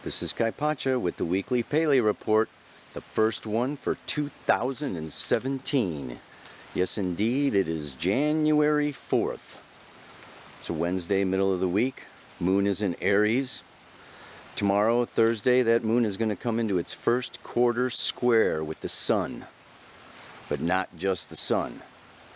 This is Kaipacha with the weekly Paley report, the first one for 2017. Yes, indeed, it is January 4th. It's a Wednesday, middle of the week. Moon is in Aries. Tomorrow, Thursday, that moon is going to come into its first quarter square with the sun. But not just the sun.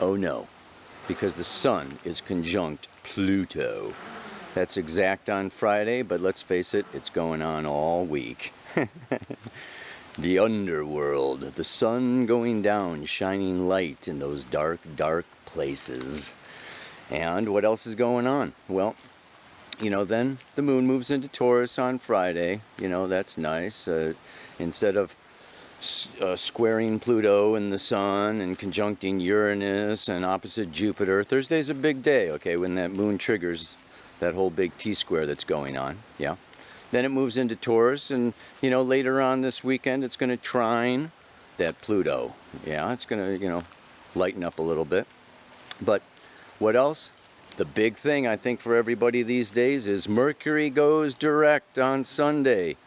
Oh no, because the sun is conjunct Pluto. That's exact on Friday, but let's face it, it's going on all week. The underworld, the sun going down, shining light in those dark, dark places. And what else is going on? Well, you know, then the moon moves into Taurus on Friday. You know, that's nice. Instead of squaring Pluto and the sun and conjuncting Uranus and opposite Jupiter, Thursday's a big day, okay, when that moon triggers that whole big T-square that's going on, yeah. Then it moves into Taurus, and, you know, later on this weekend, it's going to trine that Pluto. Yeah, it's going to, you know, lighten up a little bit. But what else? The big thing, I think, for everybody these days is Mercury goes direct on Sunday.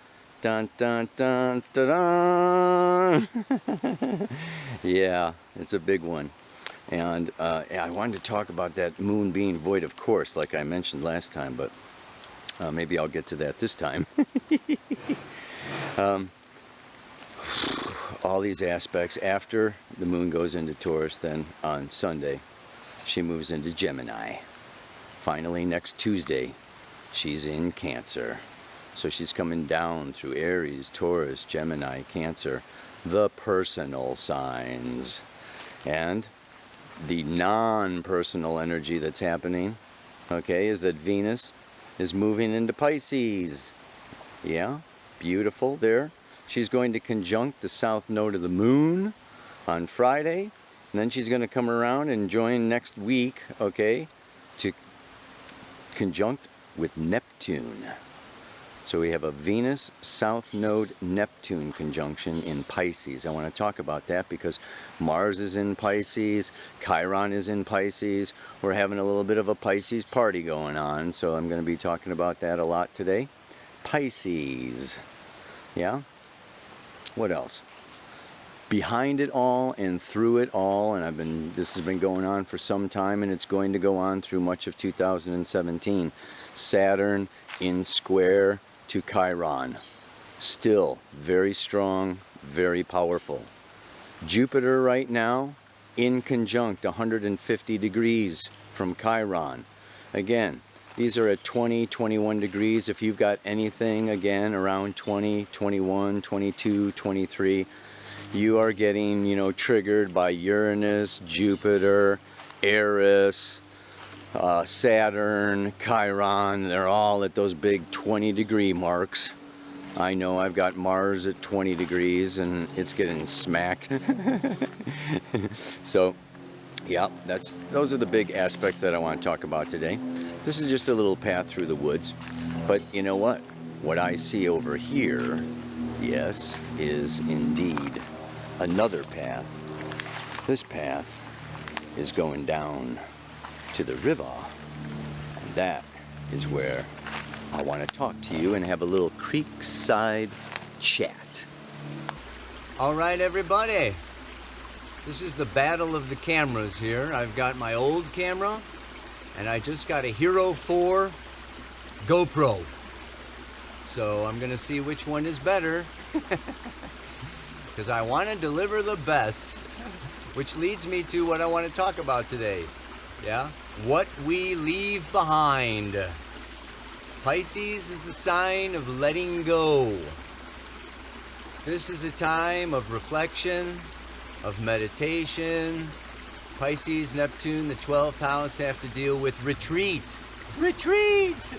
Dun, dun, dun, dun, dun. Yeah, it's a big one. And I wanted to talk about that moon being void of course, like I mentioned last time, but maybe I'll get to that this time. All these aspects after the moon goes into Taurus, then on Sunday, she moves into Gemini. Finally, next Tuesday, she's in Cancer. So she's coming down through Aries, Taurus, Gemini, Cancer, the personal signs. And the non-personal energy that's happening, okay, is that Venus is moving into Pisces. Yeah, beautiful there. She's going to conjunct the south node of the moon on Friday, and then she's going to come around and join next week, okay, to conjunct with Neptune. So we have a Venus South Node Neptune conjunction in Pisces. I want to talk about that because Mars is in Pisces, Chiron is in Pisces. We're having a little bit of a Pisces party going on, so I'm going to be talking about that a lot today. Pisces. Yeah? What else? Behind it all and through it all, and this has been going on for some time, and it's going to go on through much of 2017. Saturn in square to Chiron. Still very strong, very powerful. Jupiter right now in conjunct 150 degrees from Chiron. Again, these are at 20, 21 degrees. If you've got anything, again, around 20, 21, 22, 23, you are getting, you know, triggered by Uranus, Jupiter, Eris, Saturn, Chiron. They're all at those big 20-degree marks. I know I've got Mars at 20 degrees and it's getting smacked. So, yeah, those are the big aspects that I want to talk about today. This is just a little path through the woods. But you know what? What I see over here, yes, is indeed another path. This path is going down to the river, and that is where I want to talk to you and have a little creekside chat. All right, everybody, this is the battle of the cameras here. I've got my old camera, and I just got a Hero 4 GoPro, so I'm gonna see which one is better because I want to deliver the best, which leads me to what I want to talk about today. Yeah, what we leave behind. Pisces is the sign of letting go. This is a time of reflection, of meditation. Pisces, Neptune, the 12th house, have to deal with retreat. Retreat!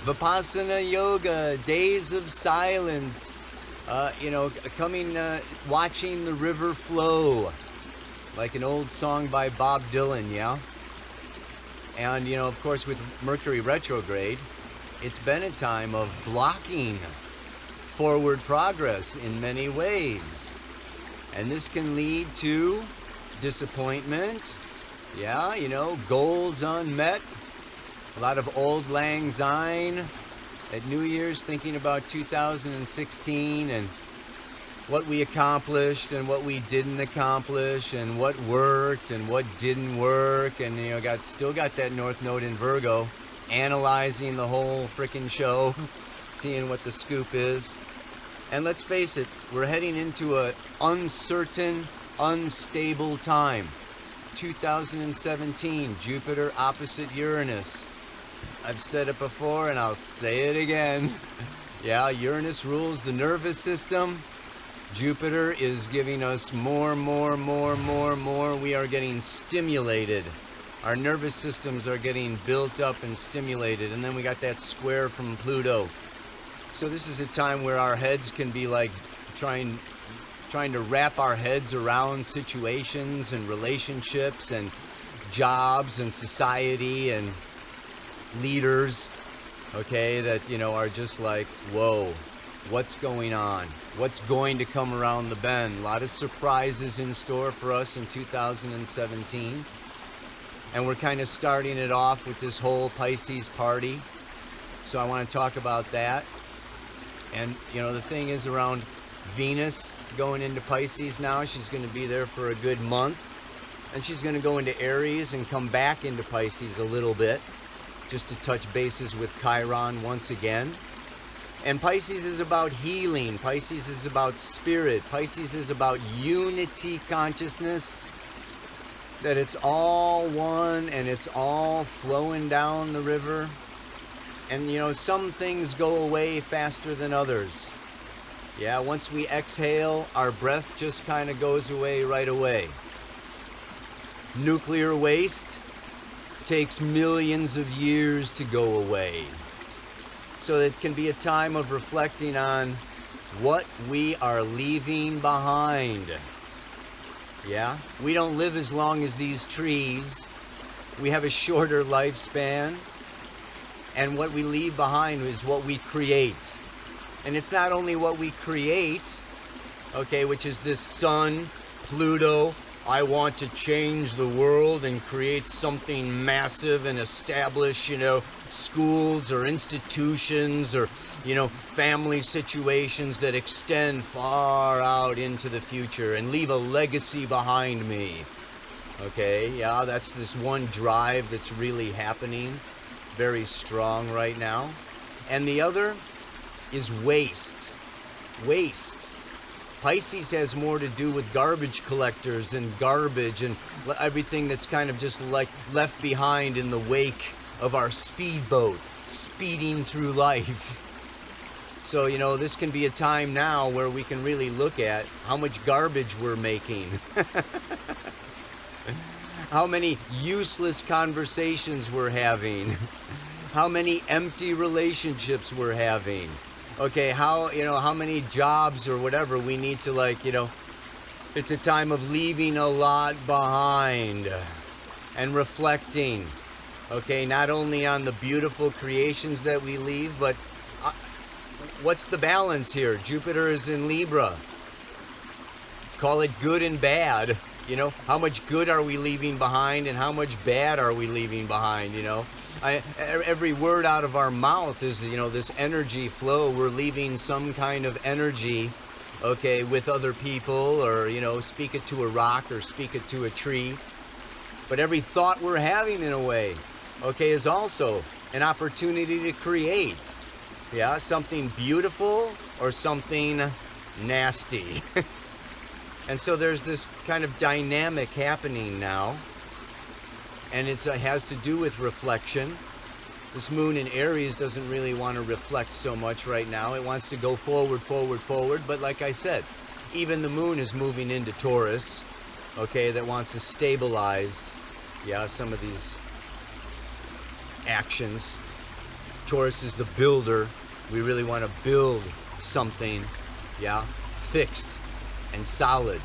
Vipassana yoga, days of silence. You know, watching the river flow. Like an old song by Bob Dylan, yeah? And, you know, of course, with Mercury retrograde, it's been a time of blocking forward progress in many ways. And this can lead to disappointment, yeah, you know, goals unmet, a lot of old lang syne, at New Year's, thinking about 2016 and what we accomplished and what we didn't accomplish and what worked and what didn't work, and you know, still got that North Node in Virgo, analyzing the whole frickin' show, seeing what the scoop is. And let's face it, we're heading into an uncertain, unstable time. 2017, Jupiter opposite Uranus. I've said it before and I'll say it again. Yeah, Uranus rules the nervous system. Jupiter is giving us more. We are getting stimulated. Our nervous systems are getting built up and stimulated. And then we got that square from Pluto. So this is a time where our heads can be like trying to wrap our heads around situations and relationships and jobs and society and leaders, okay, that, you know, are just like, whoa, what's going on? What's going to come around the bend? A lot of surprises in store for us in 2017. And we're kind of starting it off with this whole Pisces party. So I want to talk about that. And, you know, the thing is, around Venus going into Pisces now, she's going to be there for a good month. And she's going to go into Aries and come back into Pisces a little bit, just to touch bases with Chiron once again. And Pisces is about healing. Pisces is about spirit. Pisces is about unity consciousness. That it's all one and it's all flowing down the river. And, you know, some things go away faster than others. Yeah, once we exhale, our breath just kind of goes away right away. Nuclear waste takes millions of years to go away. So it can be a time of reflecting on what we are leaving behind. Yeah, we don't live as long as these trees. We have a shorter lifespan. And what we leave behind is what we create. And it's not only what we create, okay, which is this sun, Pluto, I want to change the world and create something massive and establish, you know, schools or institutions or, you know, family situations that extend far out into the future and leave a legacy behind me. Okay, yeah, that's this one drive that's really happening very strong right now. And the other is waste. Waste. Pisces has more to do with garbage collectors and garbage and everything that's kind of just like left behind in the wake of our speedboat speeding through life. So, you know, this can be a time now where we can really look at how much garbage we're making. How many useless conversations we're having. How many empty relationships we're having. Okay, how, you know, how many jobs or whatever we need to, like, you know, it's a time of leaving a lot behind and reflecting. Okay, not only on the beautiful creations that we leave, but what's the balance here? Jupiter is in Libra. Call it good and bad. You know, how much good are we leaving behind and how much bad are we leaving behind, you know? Every word out of our mouth is, you know, this energy flow. We're leaving some kind of energy, okay, with other people, or, you know, speak it to a rock or speak it to a tree. But every thought we're having, in a way, okay, is also an opportunity to create. Yeah, something beautiful or something nasty. And so there's this kind of dynamic happening now, and it has to do with reflection. This moon in Aries doesn't really want to reflect so much right now. It wants to go forward, but like I said, even the moon is moving into Taurus, okay, that wants to stabilize, yeah, some of these actions. Taurus is the builder. We really want to build something, yeah, fixed and solid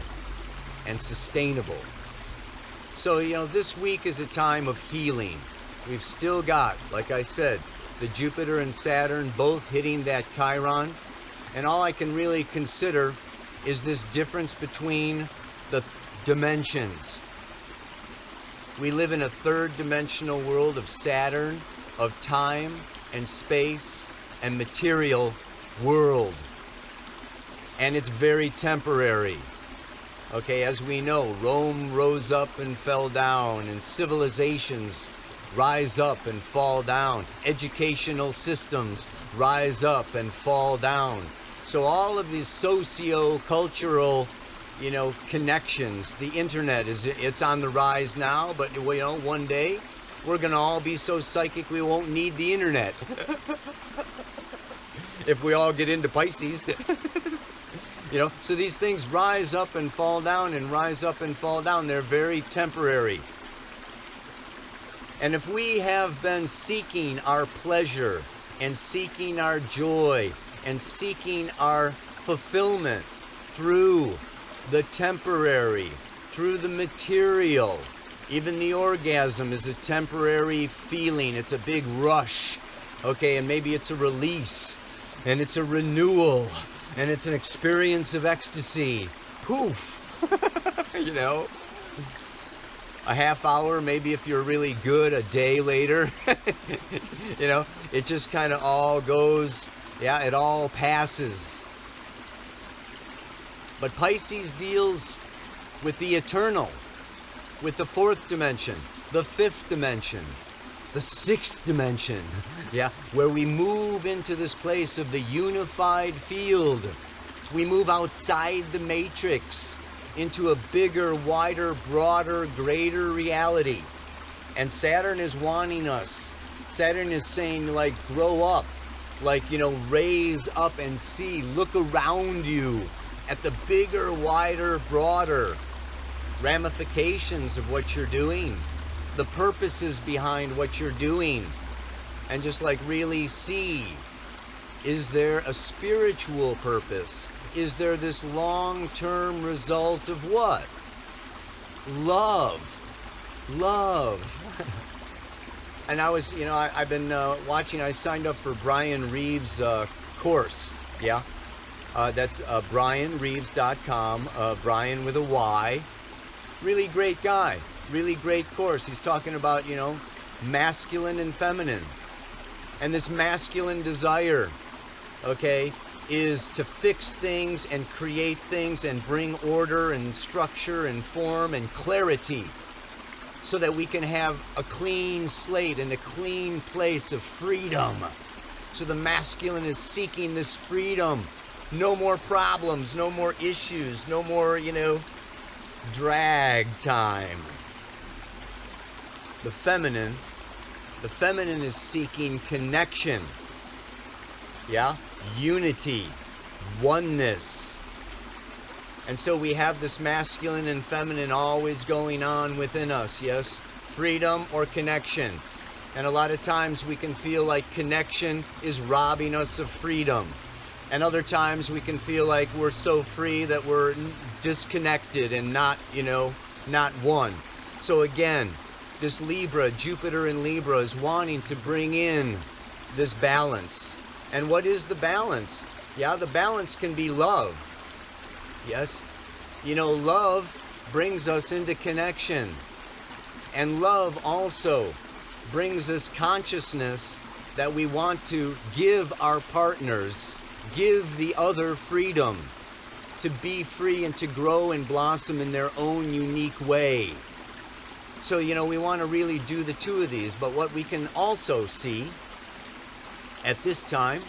and sustainable. So, you know, this week is a time of healing. We've still got, like I said, the Jupiter and Saturn both hitting that Chiron, and all I can really consider is this difference between the dimensions. We live in a third dimensional world of Saturn, of time and space and material world. And it's very temporary. Okay, as we know, Rome rose up and fell down, and civilizations rise up and fall down. Educational systems rise up and fall down. So all of these socio-cultural, you know, connections, the internet it's on the rise now, but you know, one day we're gonna all be so psychic we won't need the internet. If we all get into Pisces. You know, so these things rise up and fall down and rise up and fall down. They're very temporary. And if we have been seeking our pleasure and seeking our joy and seeking our fulfillment through the temporary, through the material, even the orgasm is a temporary feeling. It's a big rush, okay, and maybe it's a release, and it's a renewal, and it's an experience of ecstasy. Poof! You know? A half hour, maybe if you're really good, a day later. You know, it just kind of all goes, yeah, it all passes. But Pisces deals with the eternal, with the fourth dimension, the fifth dimension, the sixth dimension, yeah, where we move into this place of the unified field. We move outside the matrix into a bigger, wider, broader, greater reality. And Saturn is wanting us. Saturn is saying, like, grow up, like, you know, raise up and see, look around you at the bigger, wider, broader ramifications of what you're doing, the purposes behind what you're doing, and just like really see, is there a spiritual purpose? Is there this long-term result of what? Love. Love. And I was, you know, I've been watching, I signed up for Brian Reeves' course, yeah? That's brianreeves.com, Brian with a Y. Really great guy, really great course. He's talking about, you know, masculine and feminine. And this masculine desire, okay, is to fix things and create things and bring order and structure and form and clarity so that we can have a clean slate and a clean place of freedom. So the masculine is seeking this freedom. No more problems, no more issues, no more, you know, drag time. The feminine is seeking connection. Yeah? Unity, oneness. And so we have this masculine and feminine always going on within us, yes? Freedom or connection. And a lot of times we can feel like connection is robbing us of freedom. And other times we can feel like we're so free that we're disconnected and not, you know, not one. So again, this Libra, Jupiter in Libra, is wanting to bring in this balance. And what is the balance? Yeah, the balance can be love. Yes? You know, love brings us into connection. And love also brings us consciousness that we want to give our partners, give the other freedom to be free and to grow and blossom in their own unique way. So, you know, we want to really do the two of these. But what we can also see at this time,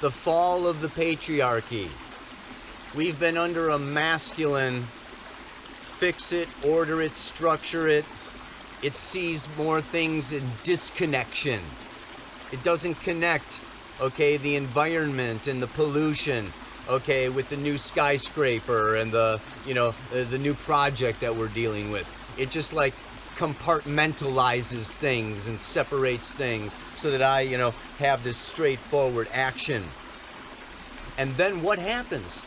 the fall of the patriarchy. We've been under a masculine, fix it, order it, structure it. It sees more things in disconnection. It doesn't connect, okay, the environment and the pollution, okay, with the new skyscraper and the, you know, the new project that we're dealing with. It just like compartmentalizes things and separates things so that I, you know, have this straightforward action. And then what happens?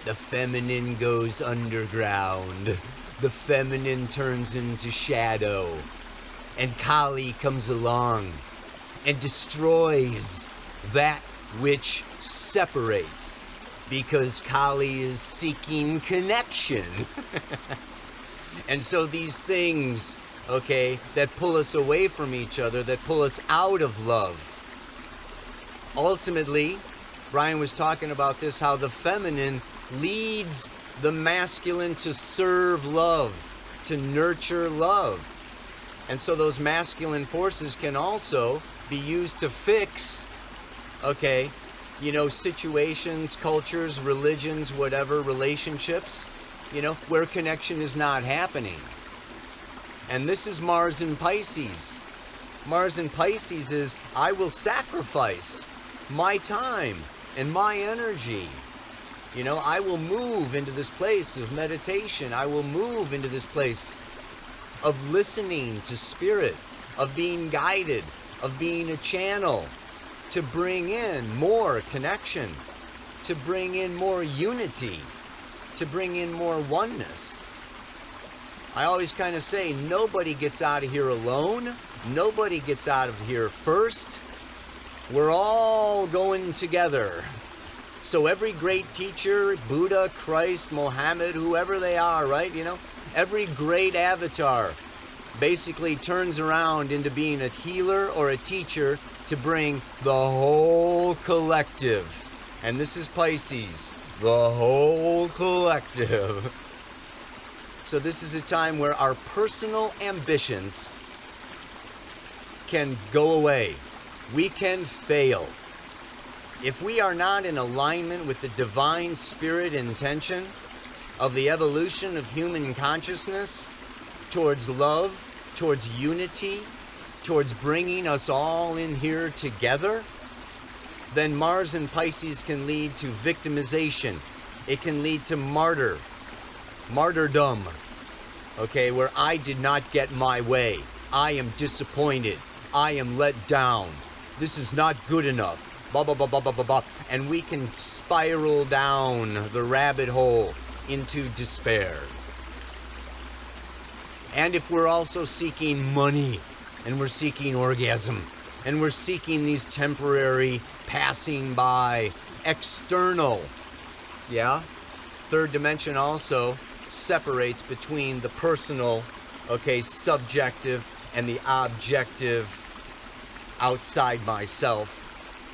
The feminine goes underground. The feminine turns into shadow. And Kali comes along and destroys that which separates, because Kali is seeking connection. And so these things, okay, that pull us away from each other, that pull us out of love, ultimately, Brian was talking about this, how the feminine leads the masculine to serve love, to nurture love. And so those masculine forces can also be used to fix, okay, you know, situations, cultures, religions, whatever, relationships, you know, where connection is not happening. And this is Mars in Pisces. Mars in Pisces is, I will sacrifice my time and my energy. You know, I will move into this place of meditation. I will move into this place of listening to spirit, of being guided, of being a channel to bring in more connection, to bring in more unity, to bring in more oneness. I always kind of say, nobody gets out of here alone. Nobody gets out of here first. We're all going together. So every great teacher, Buddha, Christ, Mohammed, whoever they are, right? You know, every great avatar basically turns around into being a healer or a teacher to bring the whole collective. And this is Pisces, the whole collective. So this is a time where our personal ambitions can go away. We can fail. If we are not in alignment with the divine spirit intention of the evolution of human consciousness towards love, towards unity, towards bringing us all in here together, then Mars in Pisces can lead to victimization. It can lead to martyrdom, okay, where I did not get my way. I am disappointed. I am let down. This is not good enough. Blah, blah, blah, blah, blah, blah, blah. And we can spiral down the rabbit hole into despair. And if we're also seeking money, and we're seeking orgasm, and we're seeking these temporary, passing by, external, yeah? Third dimension also separates between the personal, okay, subjective, and the objective outside myself.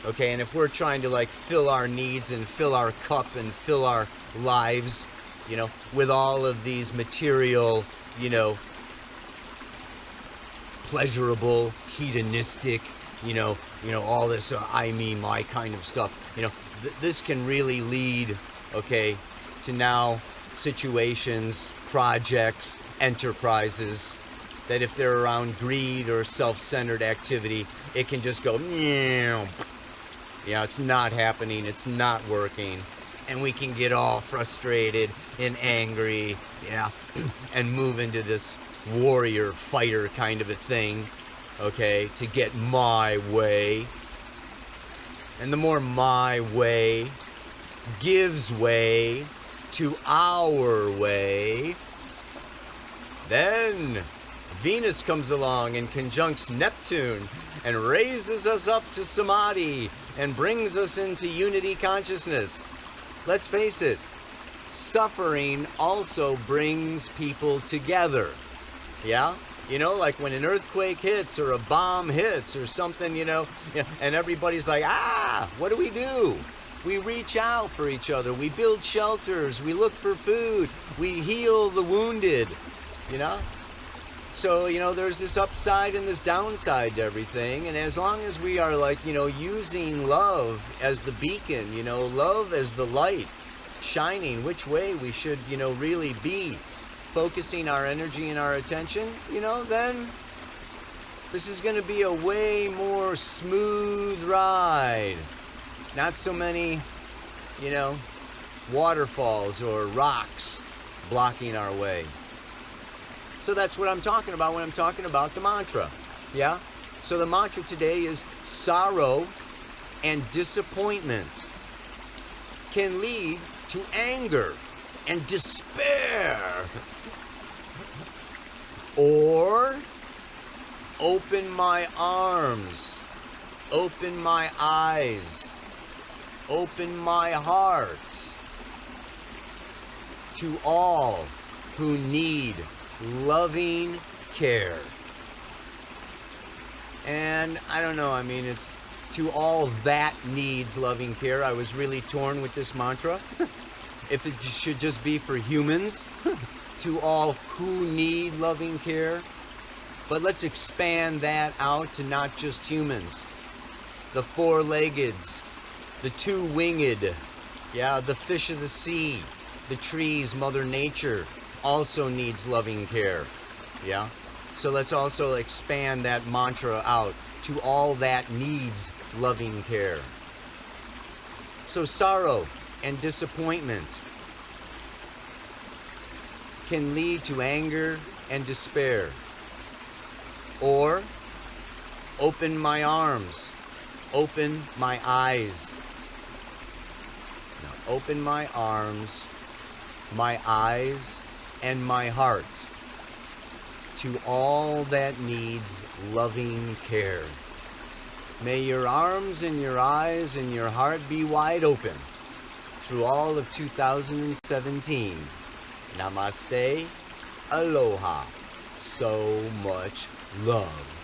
Okay, and if we're trying to like fill our needs and fill our cup and fill our lives, you know, with all of these material, you know, pleasurable, hedonistic, you know, all this I, me, my kind of stuff, you know, this can really lead, okay, to now situations, projects, enterprises, that if they're around greed or self-centered activity, it can just go, yeah, it's not happening, it's not working, and we can get all frustrated and angry, yeah, and move into this warrior fighter kind of a thing, okay, to get my way. And the more my way gives way to our way, then Venus comes along and conjuncts Neptune and raises us up to Samadhi and brings us into unity consciousness. Let's face it, suffering also brings people together. Yeah? You know, like when an earthquake hits or a bomb hits or something, you know, and everybody's like, what do? We reach out for each other. We build shelters. We look for food. We heal the wounded, you know? So, you know, there's this upside and this downside to everything. And as long as we are like, you know, using love as the beacon, you know, love as the light, shining which way we should, you know, really be, focusing our energy and our attention, you know, then this is going to be a way more smooth ride. Not so many, you know, waterfalls or rocks blocking our way. So that's what I'm talking about when I'm talking about the mantra. Yeah? So the mantra today is sorrow and disappointment can lead to anger and despair. Or open my arms, open my eyes, open my heart to all who need loving care. And I don't know, I mean, it's To all that needs loving care. I was really torn with this mantra. If it should just be for humans. To all who need loving care. But let's expand that out to not just humans. The four-leggeds, the two-winged, yeah, the fish of the sea, the trees, Mother Nature also needs loving care, yeah? So let's also expand that mantra out to all that needs loving care. So sorrow and disappointment can lead to anger and despair. Or open my arms, open my eyes. Now open my arms, my eyes, and my heart to all that needs loving care. May your arms and your eyes and your heart be wide open through all of 2017. Namaste, aloha, so much love.